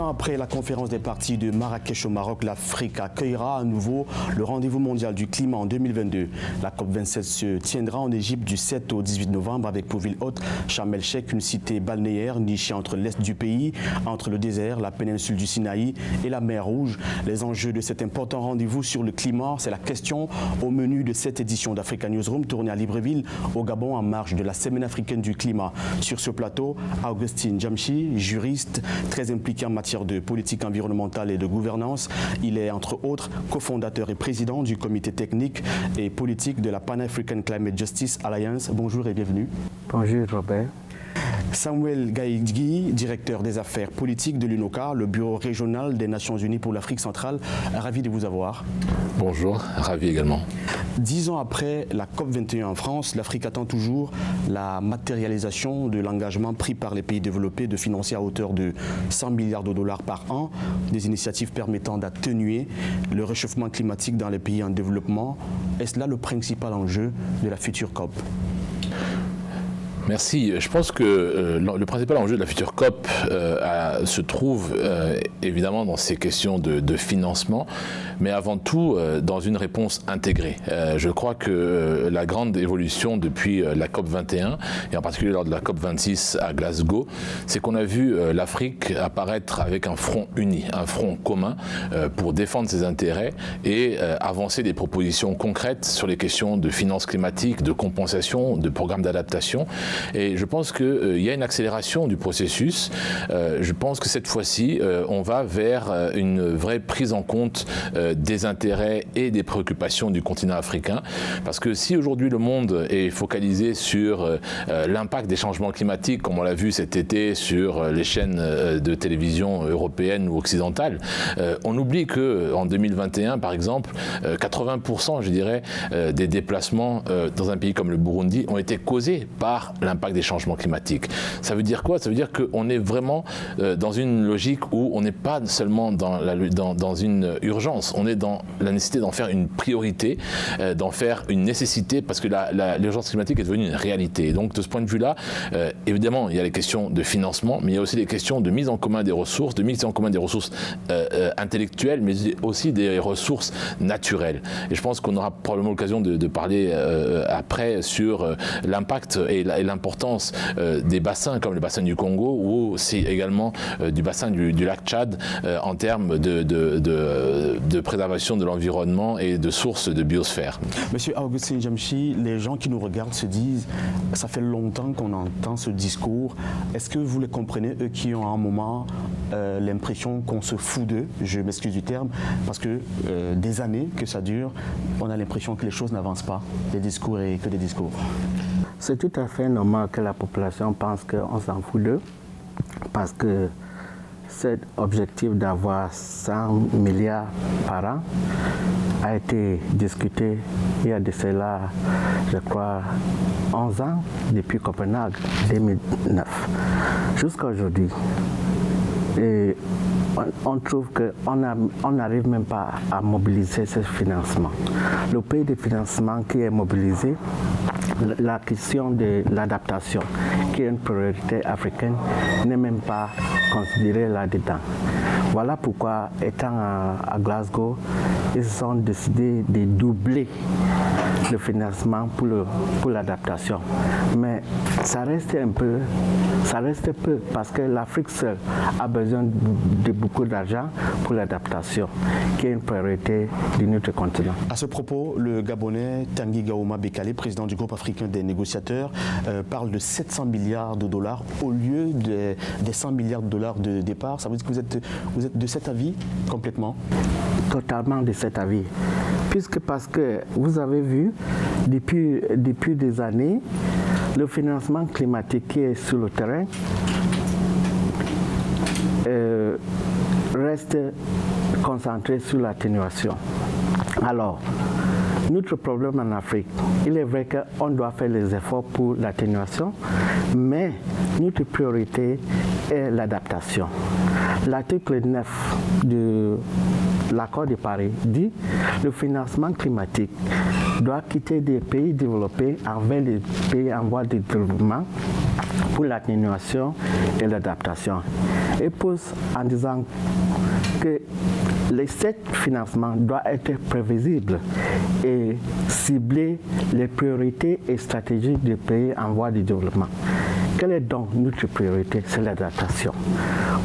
ans après la conférence des partis de Marrakech au Maroc, l'Afrique accueillera à nouveau le rendez-vous mondial du climat en 2022. La COP27 se tiendra en Égypte du 7 au 18 novembre avec pour ville hôte Sharm el-Sheikh, une cité balnéaire nichée entre l'est du pays, entre le désert, la péninsule du Sinaï et la mer Rouge. Les enjeux de cet important rendez-vous sur le climat, c'est la question au menu de cette édition d'Africa Newsroom tournée à Libreville, au Gabon, en marge de la Semaine africaine du climat. Sur ce plateau, Augustin Djamchi, juriste très impliqué en matière de politique environnementale et de gouvernance. Il est entre autres cofondateur et président du comité technique et politique de la Pan-African Climate Justice Alliance. Bonjour et bienvenue. Bonjour Robert. Samuel Gaïdji, directeur des affaires politiques de l'UNOCA, le bureau régional des Nations Unies pour l'Afrique centrale. Ravi de vous avoir. Bonjour, ravi également. 10 ans après la COP21 en France, l'Afrique attend toujours la matérialisation de l'engagement pris par les pays développés de financer à hauteur de 100 milliards de dollars par an des initiatives permettant d'atténuer le réchauffement climatique dans les pays en développement. Est-ce là le principal enjeu de la future COP ? Merci. Je pense que le principal enjeu de la future COP se trouve évidemment dans ces questions de financement, mais avant tout dans une réponse intégrée. Je crois que la grande évolution depuis la COP 21, et en particulier lors de la COP 26 à Glasgow, c'est qu'on a vu l'Afrique apparaître avec un front uni, un front commun pour défendre ses intérêts et avancer des propositions concrètes sur les questions de finances climatiques, de compensation, de programmes d'adaptation. Et je pense qu'il y a une accélération du processus. Je pense que cette fois-ci, on va vers une vraie prise en compte des intérêts et des préoccupations du continent africain. Parce que si aujourd'hui le monde est focalisé sur l'impact des changements climatiques, comme on l'a vu cet été sur les chaînes de télévision européennes ou occidentales, on oublie qu'en 2021, par exemple, 80%, je dirais, des déplacements dans un pays comme le Burundi ont été causés par l'impact des changements climatiques. Ça veut dire quoi? Ça veut dire qu'on est vraiment dans une logique où on n'est pas seulement dans une urgence, on est dans la nécessité d'en faire une priorité, d'en faire une nécessité, parce que l'urgence climatique est devenue une réalité. Et donc de ce point de vue-là, évidemment, il y a les questions de financement, mais il y a aussi les questions de mise en commun des ressources, intellectuelles, mais aussi des ressources naturelles. Et je pense qu'on aura probablement l'occasion de parler après sur l'impact et l'importance des bassins comme le bassin du Congo ou aussi également du bassin du lac Tchad en termes de préservation de l'environnement et de sources de biosphère. Monsieur Augustin Djamchi, les gens qui nous regardent se disent « ça fait longtemps qu'on entend ce discours ». Est-ce que vous les comprenez, eux qui ont à un moment l'impression qu'on se fout d'eux, je m'excuse du terme, parce que des années que ça dure, on a l'impression que les choses n'avancent pas, des discours et que des discours. C'est tout à fait normal que la population pense qu'on s'en fout d'eux, parce que cet objectif d'avoir 100 milliards par an a été discuté il y a de cela, je crois, 11 ans, depuis Copenhague 2009, jusqu'à aujourd'hui. Et on trouve qu'on n'arrive même pas à mobiliser ce financement. Le pays de financement qui est mobilisé, la question de l'adaptation, qui est une priorité africaine, n'est même pas considérée là-dedans. Voilà pourquoi, étant à Glasgow, ils ont décidé de doubler le financement pour l'adaptation. Mais ça reste peu, parce que l'Afrique seule a besoin de beaucoup d'argent pour l'adaptation, qui est une priorité de notre continent. À ce propos, le Gabonais Tanguy Gaouma Bekale, président du groupe africain des négociateurs, parle de 700 milliards de dollars au lieu des 100 milliards de dollars de départ. Ça veut dire que vous êtes de cet avis complètement? Totalement de cet avis. Parce que vous avez vu, depuis des années, le financement climatique qui est sur le terrain reste concentré sur l'atténuation. Alors, notre problème en Afrique, il est vrai qu'on doit faire les efforts pour l'atténuation, mais notre priorité est l'adaptation. L'article 9 l'accord de Paris dit que le financement climatique doit quitter des pays développés envers les pays en voie de développement pour l'atténuation et l'adaptation. Et pose en disant que ce financement doit être prévisible et cibler les priorités et stratégies des pays en voie de développement. Quelle est donc notre priorité? C'est l'adaptation.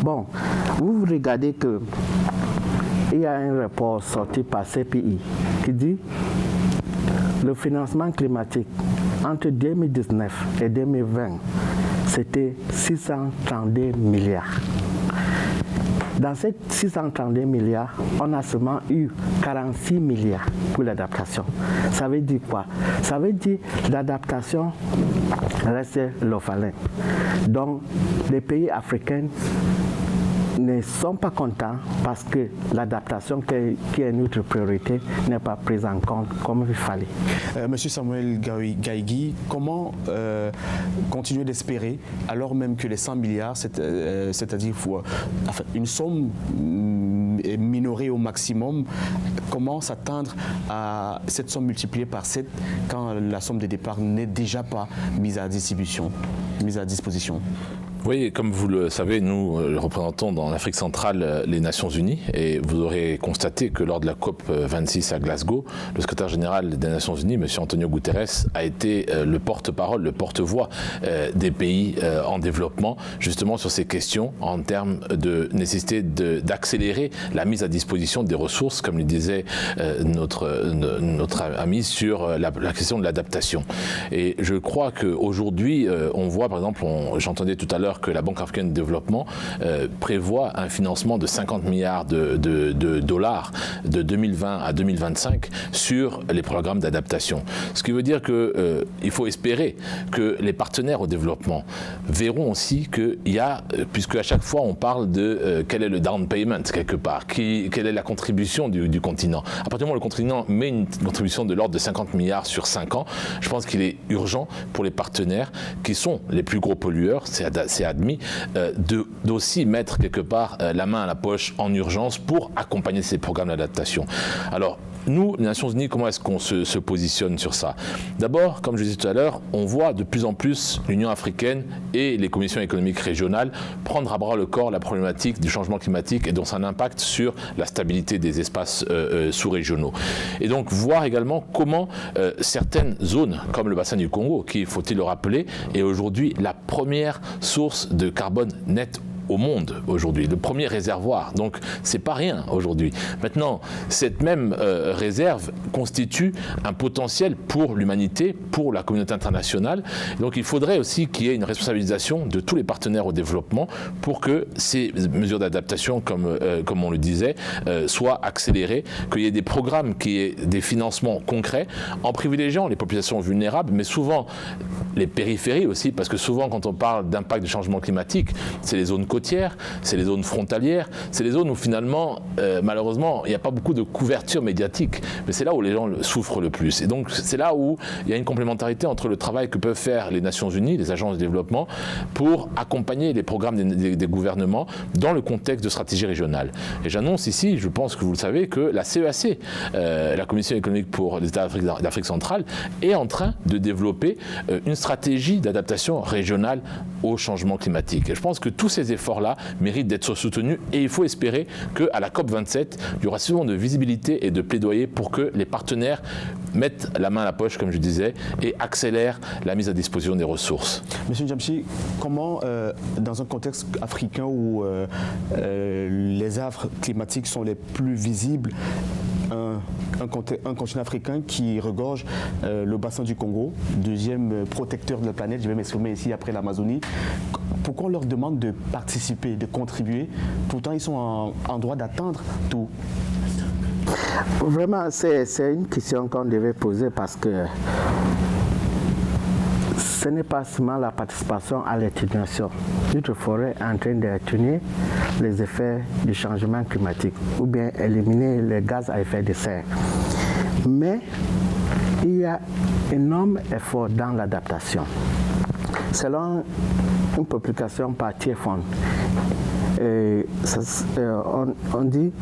Bon, vous regardez que il y a un rapport sorti par CPI qui dit le financement climatique entre 2019 et 2020, c'était 632 milliards. Dans ces 632 milliards, on a seulement eu 46 milliards pour l'adaptation. Ça veut dire quoi? Ça veut dire que l'adaptation reste l'orphelin. Donc, les pays africains ne sont pas contents parce que l'adaptation qui est notre priorité n'est pas prise en compte comme il fallait. Monsieur Samuel Gaïgui, comment continuer d'espérer alors même que les 100 milliards, c'est-à-dire une somme minorée au maximum, comment s'attendre à cette somme multipliée par 7 quand la somme de départ n'est déjà pas mise à disposition? Oui, comme vous le savez, nous représentons dans l'Afrique centrale les Nations Unies et vous aurez constaté que lors de la COP 26 à Glasgow, le secrétaire général des Nations Unies, M. Antonio Guterres, a été le porte-parole, le porte-voix des pays en développement, justement sur ces questions en termes de nécessité d'accélérer la mise à disposition des ressources, comme le disait notre ami, sur la question de l'adaptation. Et je crois qu'aujourd'hui, on voit, par exemple, j'entendais tout à l'heure que la Banque africaine de développement prévoit un financement de 50 milliards de dollars de 2020 à 2025 sur les programmes d'adaptation. Ce qui veut dire qu'il faut espérer que les partenaires au développement verront aussi qu'il y a, puisque à chaque fois on parle de quel est le down payment quelque part, quelle est la contribution du continent. À partir du moment où le continent met une contribution de l'ordre de 50 milliards sur 5 ans, je pense qu'il est urgent pour les partenaires qui sont les plus gros pollueurs, c'est admis, d'aussi mettre quelque part la main à la poche en urgence pour accompagner ces programmes d'adaptation. Alors, nous, les Nations Unies, comment est-ce qu'on se positionne sur ça? D'abord, comme je disais tout à l'heure, on voit de plus en plus l'Union africaine et les commissions économiques régionales prendre à bras le corps la problématique du changement climatique et dont son impact sur la stabilité des espaces sous-régionaux. Et donc, voir également comment certaines zones, comme le bassin du Congo, qui, faut-il le rappeler, est aujourd'hui la première source de carbone net au monde aujourd'hui, le premier réservoir. Donc, c'est pas rien aujourd'hui. Maintenant, cette même réserve constitue un potentiel pour l'humanité, pour la communauté internationale. Donc, il faudrait aussi qu'il y ait une responsabilisation de tous les partenaires au développement pour que ces mesures d'adaptation, comme on le disait, soient accélérées, qu'il y ait des programmes, qu'il y ait des financements concrets, en privilégiant les populations vulnérables, mais souvent les périphéries aussi, parce que souvent, quand on parle d'impact du changement climatique, c'est les zones côtières, c'est les zones frontalières, c'est les zones où finalement, malheureusement, il n'y a pas beaucoup de couverture médiatique, mais c'est là où les gens souffrent le plus. Et donc, c'est là où il y a une complémentarité entre le travail que peuvent faire les Nations Unies, les agences de développement, pour accompagner les programmes des gouvernements dans le contexte de stratégie régionale. Et j'annonce ici, je pense que vous le savez, que la CEAC, la Commission économique pour les États d'Afrique centrale, est en train de développer une stratégie d'adaptation régionale au changement climatique. Et je pense que tous ces efforts-là méritent d'être soutenus et il faut espérer qu'à la COP27, il y aura suffisamment de visibilité et de plaidoyer pour que les partenaires mettent la main à la poche, comme je disais, et accélèrent la mise à disposition des ressources. Monsieur Njamchi, comment, dans un contexte africain où les affres climatiques sont les plus visibles, un continent africain qui regorge le bassin du Congo, deuxième protecteur de la planète, je vais m'exprimer ici après l'Amazonie, pourquoi on leur demande de participer, de contribuer, pourtant ils sont en droit d'attendre tout? Vraiment, c'est une question qu'on devait poser parce que ce n'est pas seulement la participation à l'atténuation. Notre forêt est en train d'atténuer les effets du changement climatique ou bien éliminer les gaz à effet de serre. Mais il y a un énorme effort dans l'adaptation. Selon une publication par Tiefond, on dit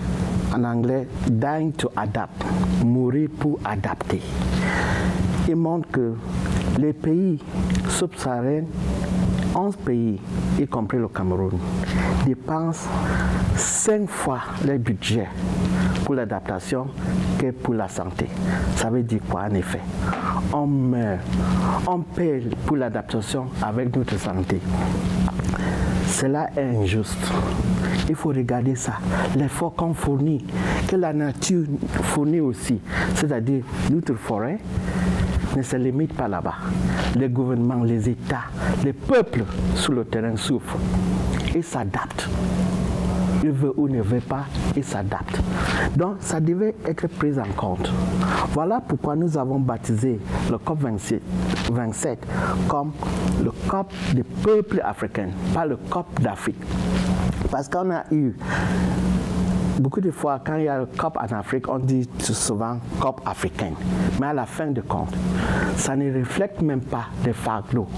en anglais, dying to adapt, mourir pour adapter. Il montre que les pays subsahariens, 11 pays, y compris le Cameroun, dépensent 5 fois leur budget pour l'adaptation que pour la santé. Ça veut dire quoi en effet? On meurt, on paye pour l'adaptation avec notre santé. Cela est injuste. Il faut regarder ça. L'effort qu'on fournit, que la nature fournit aussi, c'est-à-dire notre forêt, ne se limite pas là-bas. Les gouvernements, les États, les peuples sur le terrain souffrent et s'adaptent. Ils veulent ou ne veulent pas, ils s'adaptent. Donc, ça devait être pris en compte. Voilà pourquoi nous avons baptisé le COP27 comme le COP des peuples africains, pas le COP d'Afrique. Parce qu'on a eu beaucoup de fois, quand il y a le COP en Afrique, on dit souvent COP africaine. Mais à la fin de compte, ça ne reflète même pas les fardeaux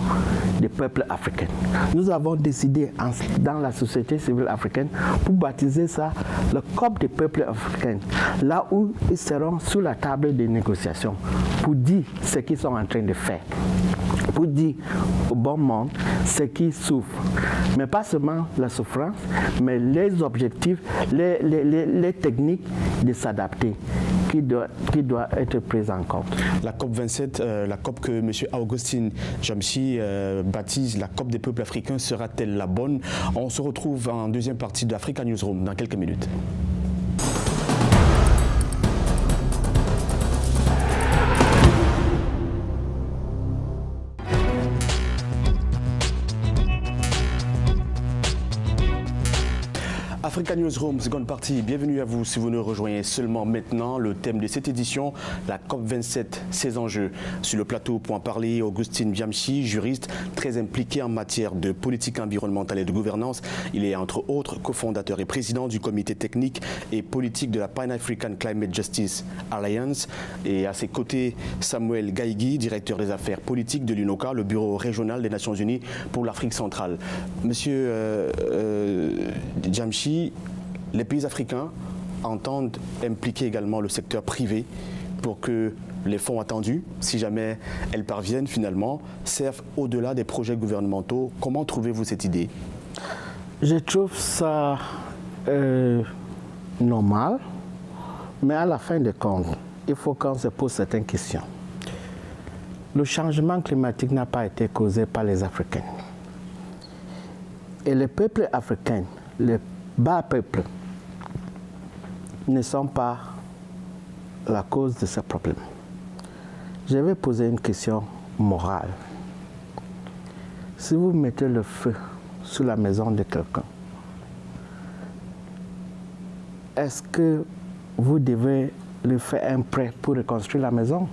des peuples africains. Nous avons décidé dans la société civile africaine pour baptiser ça le COP des peuples africains, là où ils seront sur la table des négociations pour dire ce qu'ils sont en train de faire, pour dire au bon monde ce qui souffre. Mais pas seulement la souffrance, mais les objectifs, les techniques de s'adapter qui doivent être prises en compte. La COP27, la COP que M. Augustin Jamshi baptise la COP des peuples africains, sera-t-elle la bonne? On se retrouve en deuxième partie de Africa Newsroom dans quelques minutes. Africa Newsroom, seconde partie, bienvenue à vous si vous nous rejoignez seulement maintenant. Le thème de cette édition, la COP27, ses enjeux. Sur le plateau pour en parler, Augustin Jamshi, juriste très impliqué en matière de politique environnementale et de gouvernance. Il est entre autres cofondateur et président du comité technique et politique de la Pan-African Climate Justice Alliance. Et à ses côtés, Samuel Gaïgui, directeur des affaires politiques de l'UNOCA, le bureau régional des Nations Unies pour l'Afrique centrale. Monsieur Jamshi, les pays africains entendent impliquer également le secteur privé pour que les fonds attendus, si jamais elles parviennent finalement, servent au-delà des projets gouvernementaux. Comment trouvez-vous cette idée? Je trouve ça normal, mais à la fin de compte, il faut qu'on se pose certaines questions. Le changement climatique n'a pas été causé par les Africains. Et les peuples africains, les bas peuples, ne sont pas la cause de ce problème. Je vais poser une question morale. Si vous mettez le feu sur la maison de quelqu'un, est-ce que vous devez lui faire un prêt pour reconstruire la maison?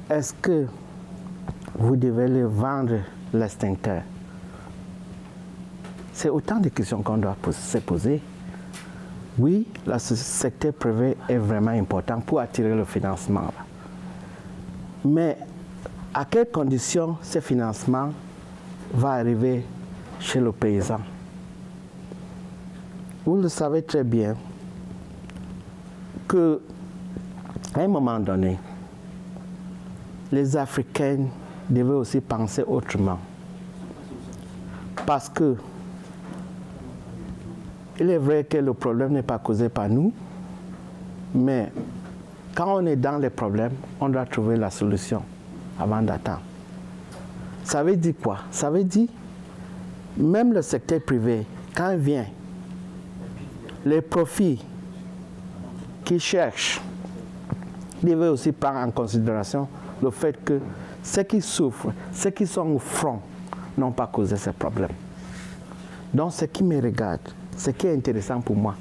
Est-ce que vous devez lui vendre l'extincteur? C'est autant de questions qu'on doit se poser. Oui, le secteur privé est vraiment important pour attirer le financement. Mais à quelles conditions ce financement va arriver chez le paysan? Vous le savez très bien qu'à un moment donné, les Africains devaient aussi penser autrement. Parce que il est vrai que le problème n'est pas causé par nous, mais quand on est dans les problèmes, on doit trouver la solution avant d'attendre. Ça veut dire quoi? Ça veut dire, même le secteur privé, quand il vient, les profits qu'il cherche, il veut aussi prendre en considération le fait que ceux qui souffrent, ceux qui sont au front, n'ont pas causé ces problèmes. Donc, ce qui me regarde, ce qui est intéressant pour moi,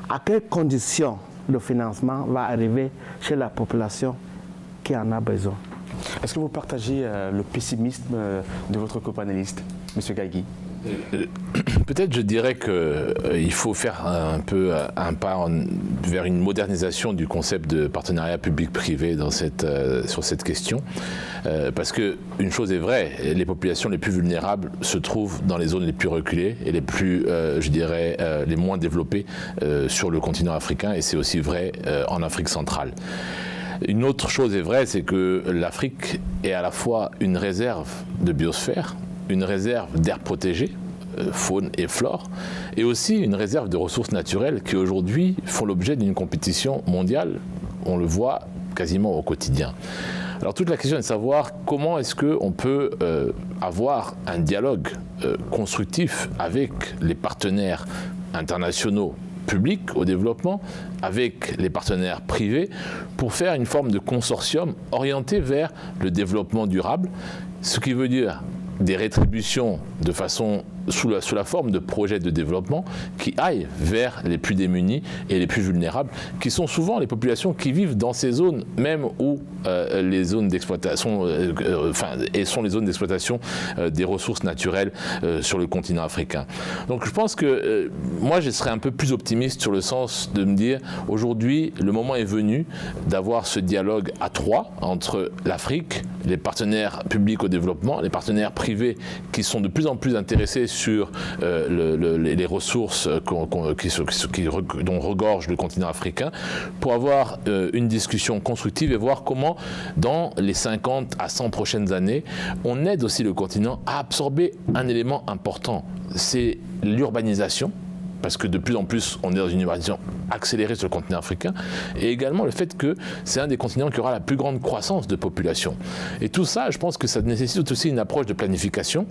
à quelles conditions le financement va arriver chez la population qui en a besoin. Est-ce que vous partagez le pessimisme de votre copanéliste, M. Gaïgui? Peut-être je dirais qu'il faut faire un peu un pas vers une modernisation du concept de partenariat public-privé sur cette question. Parce qu'une chose est vraie, les populations les plus vulnérables se trouvent dans les zones les plus reculées et les plus, je dirais, les moins développées sur le continent africain, et c'est aussi vrai en Afrique centrale. Une autre chose est vraie, c'est que l'Afrique est à la fois une réserve de biosphère, une réserve d'air protégé, faune et flore, et aussi une réserve de ressources naturelles qui aujourd'hui font l'objet d'une compétition mondiale. On le voit quasiment au quotidien. Alors toute la question est de savoir comment est-ce qu'on peut avoir un dialogue constructif avec les partenaires internationaux publics au développement, avec les partenaires privés, pour faire une forme de consortium orienté vers le développement durable, ce qui veut dire des rétributions de façon sous la forme de projets de développement qui aillent vers les plus démunis et les plus vulnérables, qui sont souvent les populations qui vivent dans ces zones, même où les zones d'exploitation, sont les zones d'exploitation des ressources naturelles sur le continent africain. Donc je pense que moi je serais un peu plus optimiste sur le sens de me dire aujourd'hui le moment est venu d'avoir ce dialogue à trois entre l'Afrique, les partenaires publics au développement, les partenaires privés qui sont de plus en plus intéressés sur les ressources dont regorge le continent africain, pour avoir une discussion constructive et voir comment, dans les 50 à 100 prochaines années, on aide aussi le continent à absorber un élément important, c'est l'urbanisation, parce que de plus en plus, on est dans une urbanisation accélérée sur le continent africain, et également le fait que c'est un des continents qui aura la plus grande croissance de population. Et tout ça, je pense que ça nécessite aussi une approche de planification.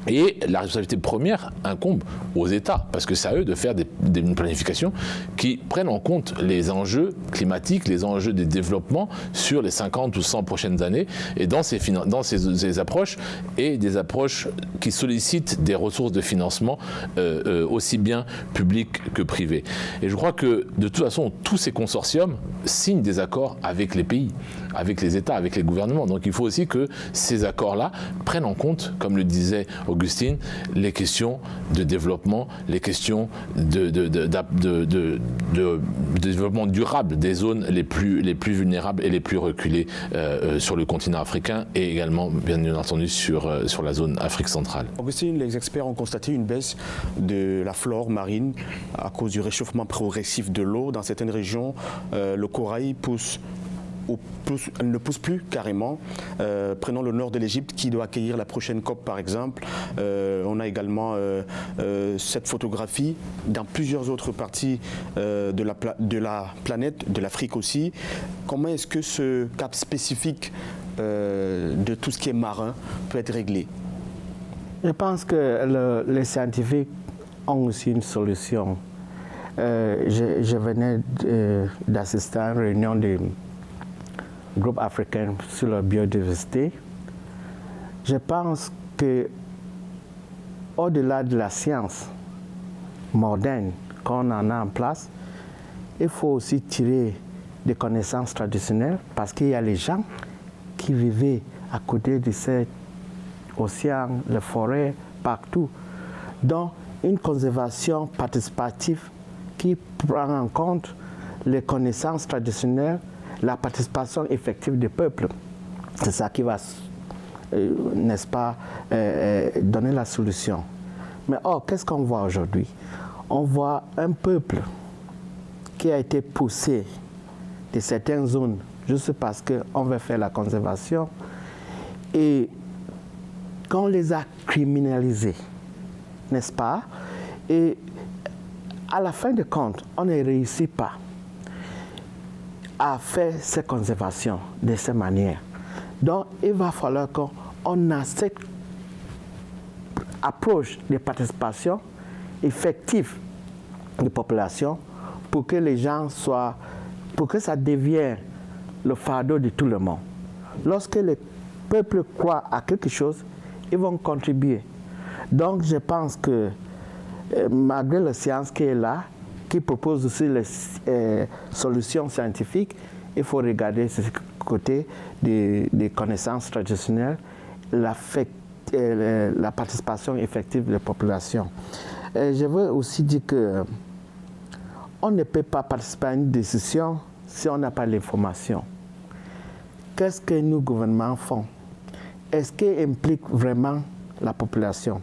Et la responsabilité première incombe aux États, parce que c'est à eux de faire une planification qui prennent en compte les enjeux climatiques, les enjeux des développements sur les 50 ou 100 prochaines années, et dans ces approches, et des approches qui sollicitent des ressources de financement aussi bien publiques que privées. Et je crois que, de toute façon, tous ces consortiums signent des accords avec les pays, avec les États, avec les gouvernements. Donc il faut aussi que ces accords-là prennent en compte, comme le disait Augustine, les questions de développement, les questions de développement durable des zones les plus vulnérables et les plus reculées sur le continent africain, et également, bien entendu, sur la zone Afrique centrale. Augustine, les experts ont constaté une baisse de la flore marine à cause du réchauffement progressif de l'eau. Dans certaines régions, le corail ne pousse plus carrément. Prenons le nord de l'Égypte qui doit accueillir la prochaine COP par exemple. On a également cette photographie dans plusieurs autres parties de la planète, de l'Afrique aussi. Comment est-ce que ce cap spécifique de tout ce qui est marin peut être réglé? Je pense que les scientifiques ont aussi une solution. Je venais d'assister à une réunion du groupe africain sur la biodiversité. Je pense que au-delà de la science moderne qu'on en a en place, il faut aussi tirer des connaissances traditionnelles, parce qu'il y a les gens qui vivaient à côté de cet océan, les forêts, partout. Donc, une conservation participative qui prend en compte les connaissances traditionnelles, la participation effective des peuples. C'est ça qui va, n'est-ce pas, donner la solution. Mais qu'est-ce qu'on voit aujourd'hui? On voit un peuple qui a été poussé de certaines zones juste parce qu'on veut faire la conservation, et qu'on les a criminalisés, n'est-ce pas? Et à la fin de compte, on ne réussit pas à faire ces conservations de cette manière. Donc, il va falloir qu'on a cette approche de participation effective des populations pour que les gens soient, pour que ça devienne le fardeau de tout le monde. Lorsque les peuples croient à quelque chose, ils vont contribuer. Donc, je pense que malgré la science qui est là, qui propose aussi les solutions scientifiques, il faut regarder ce côté des connaissances traditionnelles, la participation effective de la population. Et je veux aussi dire que on ne peut pas participer à une décision si on n'a pas l'information. Qu'est-ce que nos gouvernements font? Est-ce qu'ils impliquent vraiment la population?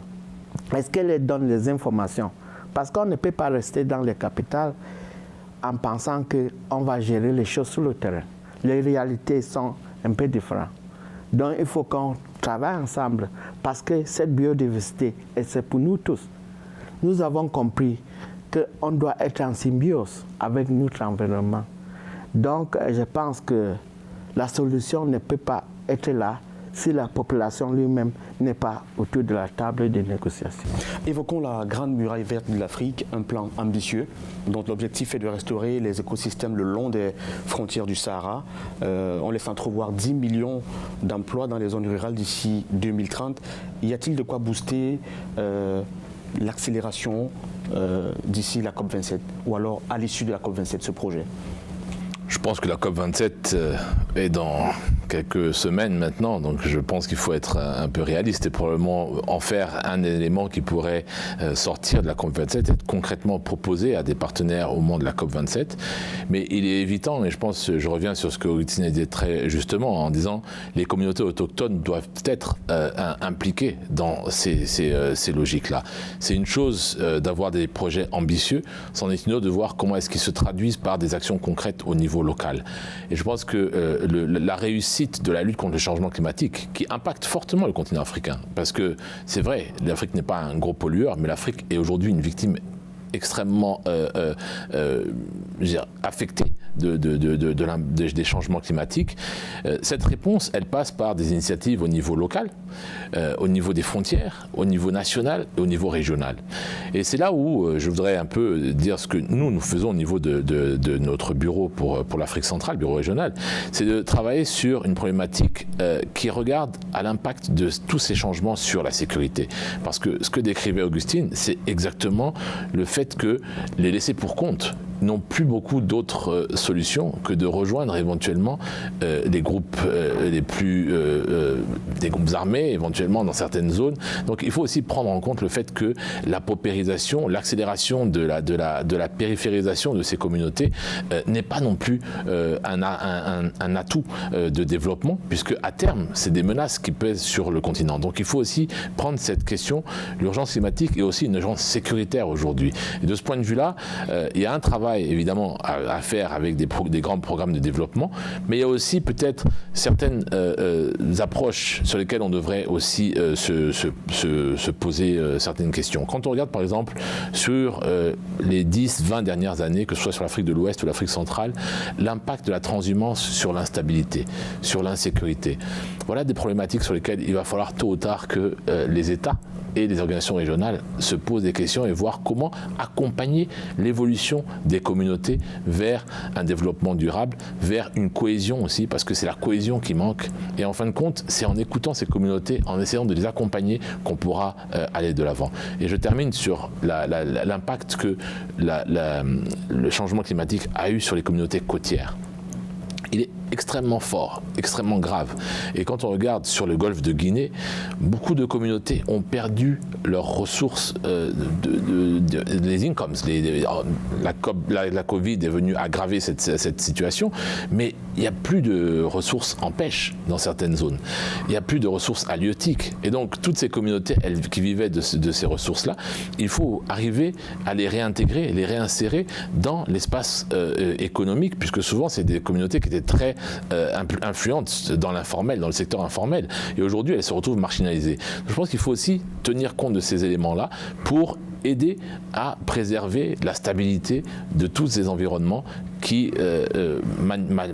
Est-ce qu'ils leur donnent les informations? Parce qu'on ne peut pas rester dans les capitales en pensant qu'on va gérer les choses sur le terrain. Les réalités sont un peu différentes. Donc il faut qu'on travaille ensemble parce que cette biodiversité, c'est pour nous tous. Nous avons compris qu'on doit être en symbiose avec notre environnement. Donc je pense que la solution ne peut pas être là si la population lui-même n'est pas autour de la table de négociation. Évoquons la Grande Muraille verte de l'Afrique, un plan ambitieux dont l'objectif est de restaurer les écosystèmes le long des frontières du Sahara. On laisse entrevoir 10 millions d'emplois dans les zones rurales d'ici 2030. Y a-t-il de quoi booster l'accélération d'ici la COP27 ou alors à l'issue de la COP27, ce projet? Je pense que la COP27 est dans quelques semaines maintenant, donc je pense qu'il faut être un peu réaliste et probablement en faire un élément qui pourrait sortir de la COP27 et être concrètement proposé à des partenaires au moment de la COP27. Mais il est évident, et je pense, je reviens sur ce que Augustine a dit très justement en disant les communautés autochtones doivent être impliquées dans ces logiques-là. C'est une chose d'avoir des projets ambitieux, c'en est une autre de voir comment est-ce qu'ils se traduisent par des actions concrètes au niveau local. Et je pense que la réussite de la lutte contre le changement climatique, qui impacte fortement le continent africain, parce que c'est vrai, l'Afrique n'est pas un gros pollueur, mais l'Afrique est aujourd'hui une victime extrêmement affectée des changements climatiques. Cette réponse, elle passe par des initiatives au niveau local, au niveau des frontières, au niveau national et au niveau régional. Et c'est là où je voudrais un peu dire ce que nous faisons au niveau de notre bureau pour l'Afrique centrale, bureau régional, c'est de travailler sur une problématique qui regarde à l'impact de tous ces changements sur la sécurité. Parce que ce que décrivait Augustine, c'est exactement le fait que les laissés pour compte n'ont plus beaucoup d'autres solutions que de rejoindre éventuellement des groupes des groupes armés, éventuellement dans certaines zones. Donc il faut aussi prendre en compte le fait que la paupérisation, l'accélération de la périphérisation de ces communautés n'est pas non plus un atout de développement, puisque à terme, c'est des menaces qui pèsent sur le continent. Donc il faut aussi prendre cette question, l'urgence climatique est aussi une urgence sécuritaire aujourd'hui. Et de ce point de vue-là, il y a un travail évidemment à faire avec des grands programmes de développement, mais il y a aussi peut-être certaines approches sur lesquelles on devrait aussi se poser certaines questions. Quand on regarde par exemple sur les 10-20 dernières années, que ce soit sur l'Afrique de l'Ouest ou l'Afrique centrale, l'impact de la transhumance sur l'instabilité, sur l'insécurité, voilà des problématiques sur lesquelles il va falloir tôt ou tard que les États et les organisations régionales se posent des questions et voir comment accompagner l'évolution des communautés vers un développement durable, vers une cohésion aussi, parce que c'est la cohésion qui manque. Et en fin de compte, c'est en écoutant ces communautés, en essayant de les accompagner, qu'on pourra aller de l'avant. Et je termine sur l'impact que le changement climatique a eu sur les communautés côtières. Il est extrêmement fort, extrêmement grave. Et quand on regarde sur le golfe de Guinée, beaucoup de communautés ont perdu leurs ressources, les incomes. La Covid est venue aggraver cette situation, mais il n'y a plus de ressources en pêche dans certaines zones. Il n'y a plus de ressources halieutiques. Et donc, toutes ces communautés qui vivaient de ces ressources-là, il faut arriver à les réintégrer, les réinsérer dans l'espace économique, puisque souvent, c'est des communautés qui étaient très influentes dans l'informel, dans le secteur informel. Et aujourd'hui, elles se retrouvent marginalisées. Je pense qu'il faut aussi tenir compte de ces éléments-là pour aider à préserver la stabilité de tous ces environnements qui,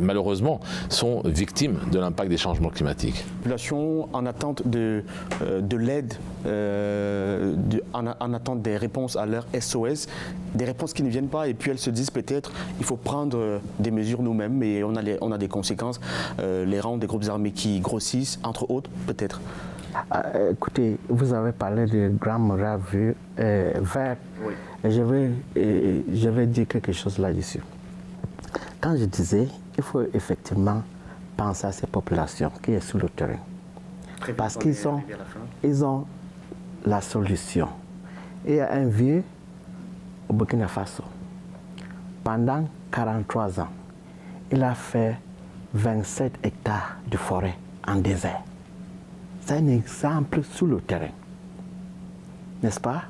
malheureusement, sont victimes de l'impact des changements climatiques. La population en attente de l'aide, en attente des réponses à leur SOS, des réponses qui ne viennent pas, et puis elles se disent peut-être il faut prendre des mesures nous-mêmes, mais on a des conséquences, les rangs des groupes armés qui grossissent, entre autres, peut-être. Écoutez, vous avez parlé de Grande Muraille verte. Oui. Je vais dire quelque chose là-dessus. Quand je disais, il faut effectivement penser à ces populations qui sont sur le terrain. Parce ils ont la solution. Et il y a un vieux au Burkina Faso. Pendant 43 ans, il a fait 27 hectares de forêt en désert. C'est un exemple sur le terrain. N'est-ce pas?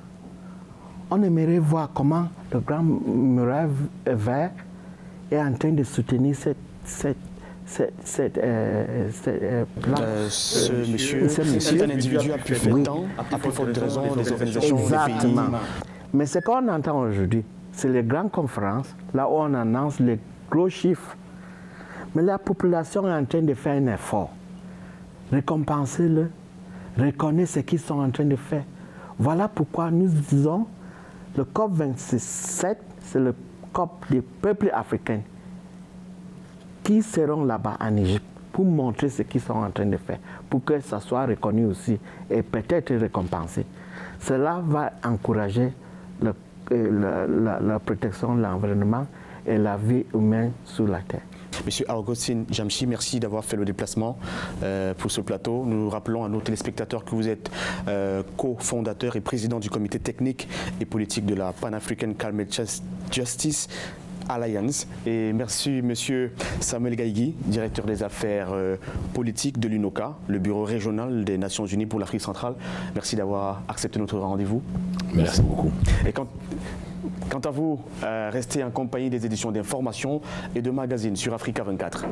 On aimerait voir comment le Grand Muraille Vert est en train de soutenir cette ce monsieur c'est un individu à plus fait temps, à plus forte raison des organisations des pays. Mais ce qu'on entend aujourd'hui, c'est les grandes conférences, là où on annonce les gros chiffres. Mais la population est en train de faire un effort. Récompensez-le, reconnaissez ce qu'ils sont en train de faire. Voilà pourquoi nous disons le COP27, c'est le COP des peuples africains qui seront là-bas en Égypte pour montrer ce qu'ils sont en train de faire, pour que ça soit reconnu aussi et peut-être récompensé. Cela va encourager la protection de l'environnement et la vie humaine sur la Terre. Monsieur Augustin Jamchi, merci d'avoir fait le déplacement pour ce plateau. Nous rappelons à nos téléspectateurs que vous êtes cofondateur et président du comité technique et politique de la Pan-African Climate Justice Alliance. Et merci monsieur Samuel Gaïgui, directeur des affaires politiques de l'UNOCA, le bureau régional des Nations Unies pour l'Afrique centrale. Merci d'avoir accepté notre rendez-vous. Merci beaucoup. Et quant à vous, restez en compagnie des éditions d'information et de magazines sur Africa 24.